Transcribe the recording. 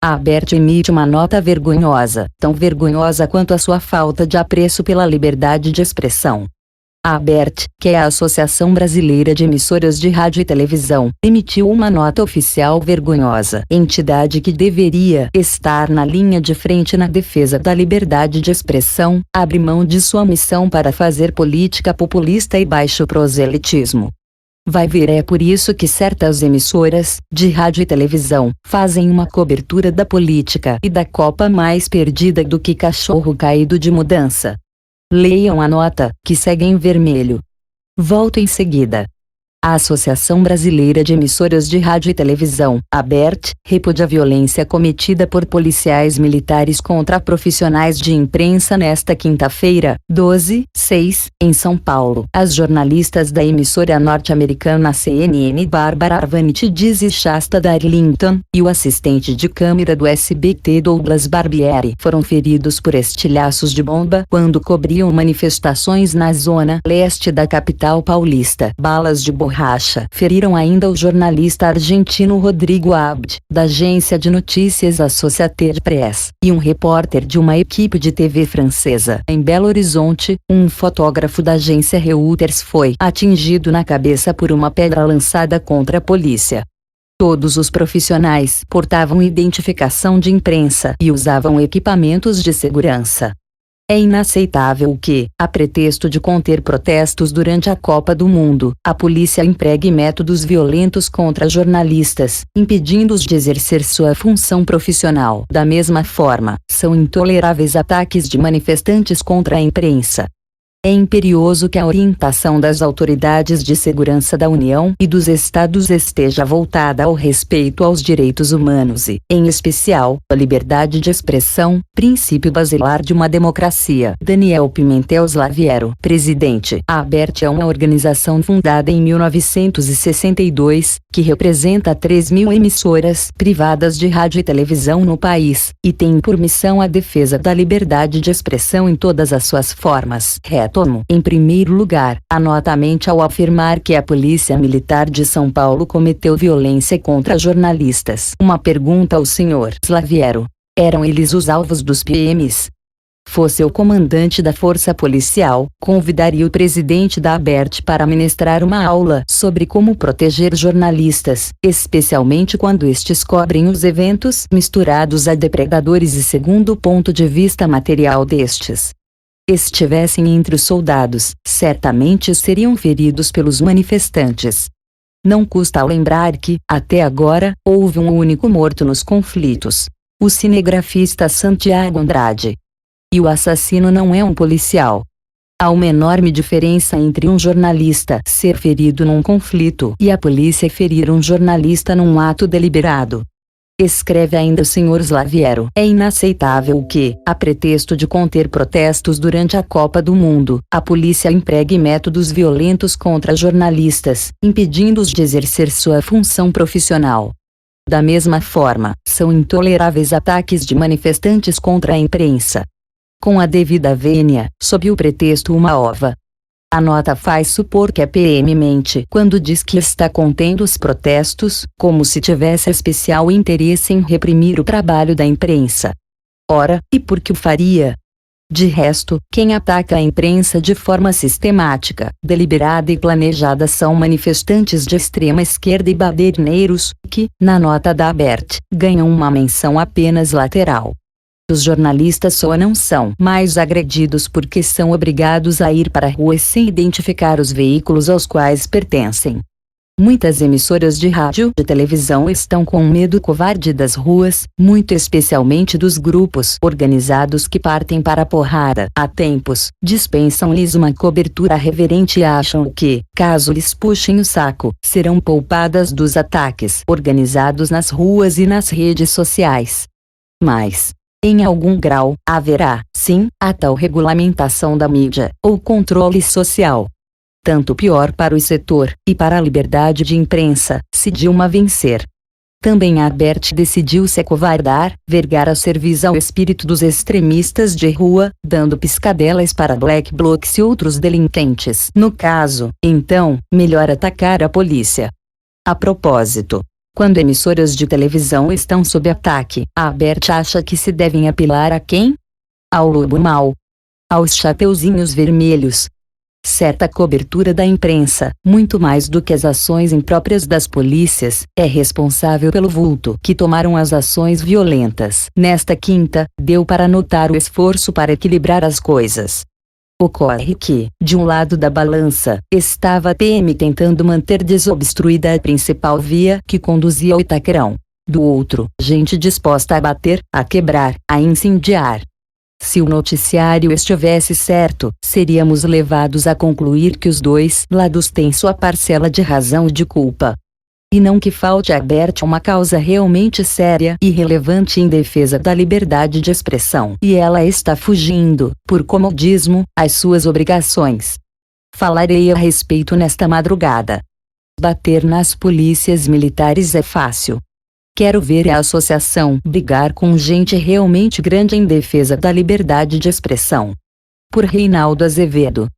A Abert emite uma nota vergonhosa, tão vergonhosa quanto a sua falta de apreço pela liberdade de expressão. A Abert, que é a Associação Brasileira de Emissoras de Rádio e Televisão, emitiu uma nota oficial vergonhosa. Entidade que deveria estar na linha de frente na defesa da liberdade de expressão, abre mão de sua missão para fazer política populista e baixo proselitismo. Vai ver, é por isso que certas emissoras, de rádio e televisão, fazem uma cobertura da política e da Copa mais perdida do que cachorro caído de mudança. Leiam a nota, que segue em vermelho. Volto em seguida. A Associação Brasileira de Emissoras de Rádio e Televisão, ABERT, repudia a violência cometida por policiais militares contra profissionais de imprensa nesta quinta-feira, 12/6, em São Paulo. As jornalistas da emissora norte-americana CNN Bárbara Arvanitidis e Shasta Darlington, e o assistente de câmera do SBT Douglas Barbieri foram feridos por estilhaços de bomba quando cobriam manifestações na zona leste da capital paulista. Balas de borracha feriram ainda o jornalista argentino Rodrigo Abd, da agência de notícias Associated Press, e um repórter de uma equipe de TV francesa. Em Belo Horizonte, um fotógrafo da agência Reuters foi atingido na cabeça por uma pedra lançada contra a polícia. Todos os profissionais portavam identificação de imprensa e usavam equipamentos de segurança. É inaceitável que, a pretexto de conter protestos durante a Copa do Mundo, a polícia empregue métodos violentos contra jornalistas, impedindo-os de exercer sua função profissional. Da mesma forma, são intoleráveis ataques de manifestantes contra a imprensa. É imperioso que a orientação das autoridades de segurança da União e dos Estados esteja voltada ao respeito aos direitos humanos e, em especial, à liberdade de expressão, princípio basilar de uma democracia. Daniel Pimentel Slaviero, presidente. A ABERT é uma organização fundada em 1962, que representa 3.000 emissoras privadas de rádio e televisão no país, e tem por missão a defesa da liberdade de expressão em todas as suas formas. Em primeiro lugar, a nota mente ao afirmar que a Polícia Militar de São Paulo cometeu violência contra jornalistas. Uma pergunta ao Sr. Slaviero: eram eles os alvos dos PMs? Fosse o comandante da força policial, convidaria o presidente da ABERT para ministrar uma aula sobre como proteger jornalistas, especialmente quando estes cobrem os eventos misturados a depredadores e segundo o ponto de vista material destes estivessem entre os soldados, certamente seriam feridos pelos manifestantes. Não custa lembrar que, até agora, houve um único morto nos conflitos: o cinegrafista Santiago Andrade. E o assassino não é um policial. Há uma enorme diferença entre um jornalista ser ferido num conflito e a polícia ferir um jornalista num ato deliberado. Escreve ainda o Sr. Slaviero: é inaceitável que, a pretexto de conter protestos durante a Copa do Mundo, a polícia empregue métodos violentos contra jornalistas, impedindo-os de exercer sua função profissional. Da mesma forma, são intoleráveis ataques de manifestantes contra a imprensa. Com a devida vênia, sob o pretexto uma ova. A nota faz supor que a PM mente quando diz que está contendo os protestos, como se tivesse especial interesse em reprimir o trabalho da imprensa. Ora, e por que o faria? De resto, quem ataca a imprensa de forma sistemática, deliberada e planejada são manifestantes de extrema esquerda e baderneiros, que, na nota da ABERT, ganham uma menção apenas lateral. Os jornalistas só não são mais agredidos porque são obrigados a ir para a rua sem identificar os veículos aos quais pertencem. Muitas emissoras de rádio e televisão estão com medo covarde das ruas, muito especialmente dos grupos organizados que partem para a porrada. Há tempos, dispensam-lhes uma cobertura reverente e acham que, caso lhes puxem o saco, serão poupadas dos ataques organizados nas ruas e nas redes sociais. Mas, em algum grau, haverá, sim, a tal regulamentação da mídia, ou controle social. Tanto pior para o setor, e para a liberdade de imprensa, se Dilma vencer. Também a ABERT decidiu se acovardar, vergar a cerviz ao espírito dos extremistas de rua, dando piscadelas para black blocs e outros delinquentes. No caso, então, melhor atacar a polícia. A propósito, Quando emissoras de televisão estão sob ataque, a Abert acha que se devem apelar a quem? Ao lobo mau. Aos chapeuzinhos vermelhos. Certa cobertura da imprensa, muito mais do que as ações impróprias das polícias, é responsável pelo vulto que tomaram as ações violentas. Nesta quinta, deu para notar o esforço para equilibrar as coisas. Ocorre que, de um lado da balança, estava a PM tentando manter desobstruída a principal via que conduzia ao Itaquerão. Do outro, gente disposta a bater, a quebrar, a incendiar. Se o noticiário estivesse certo, seríamos levados a concluir que os dois lados têm sua parcela de razão e de culpa. E não que falte a Abert uma causa realmente séria e relevante em defesa da liberdade de expressão. E ela está fugindo, por comodismo, às suas obrigações. Falarei a respeito nesta madrugada. Bater nas polícias militares é fácil. Quero ver a associação brigar com gente realmente grande em defesa da liberdade de expressão. Por Reinaldo Azevedo.